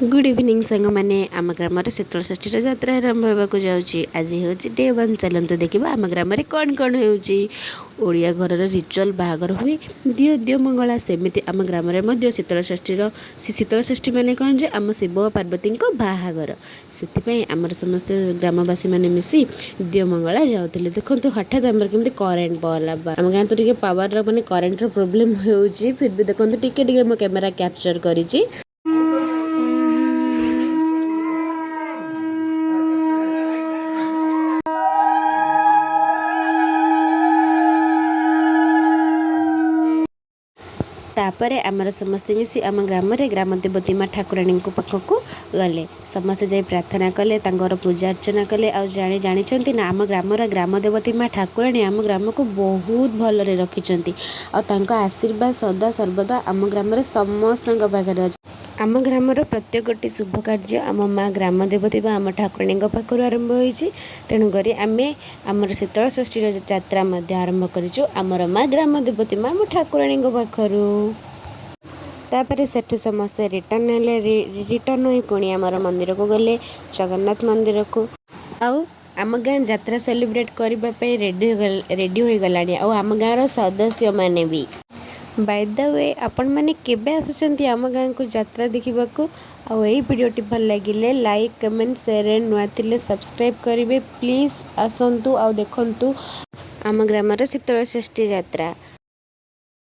Good evening सांग मैंने आम ग्राम शीतल षष्ठी यात्रा आरंभ होगा जाऊँगी। आज हूँ डे 1 चलतु देखा आम ग्राम कौन कौन होड़िया घर रिचुअल बाहागर हुए दियो दियो मंगला सेमती आम ग्राम शीतल षष्ठी माने कौन जे आम शिव और पार्वती बाहागर से आमर समस्त ग्रामवासी मैंने मिसी दियो मंगला जाऊे। देखो हठात आम केमी करेन्ट पड़ा आम गाँव तो पावर माने करेन्ट प्रोब्लेम हो फिर भी देखो टे मो कैमेरा कैप्चर कर तापर आमर समस्ते मिसी आम ग्राम ग्राम देवती माँ ठाकुराणी पाखक गले समस्ते जाई प्रार्थना कले पूजा अर्चना कले आ जाने जानी ना आम ग्राम देवती माँ ठाकुराणी आम ग्राम को बहुत भलरे रखिंट आशीर्वाद सदा सर्वदा आम ग्राम समस्त पाखे अच्छे। आम ग्राम प्रत्येकटी शुभ कार्य आम माँ ग्राम देवती आम ठाकुराणी पाखर आरंभ होती। तेणुक आम आमर शीतल षष्ठी यात्रा आरंभ करूँ आमर माँ ग्राम देवती माँ आम ठाकुराणी पाखर। तापर सेठू समस्ते रिटर्न हो पुणी आमर मंदिर को गले जगन्नाथ मंदिर को आउ आम गाँ यात्रा सेलिब्रेट करने रेडी हो गला आम गाँव सदस्य माने भी बाय द वे आपण मैंने केबे आसुचंती आम गाँव को यात्रा देखा आउ यही वीडियोटी भल लगिले लाइक कमेंट शेयर एंड नुआ थिले सब्सक्राइब करेंगे प्लीज आसंतु आउ देखंतु आम ग्राम शीतल षष्ठी यात्रा।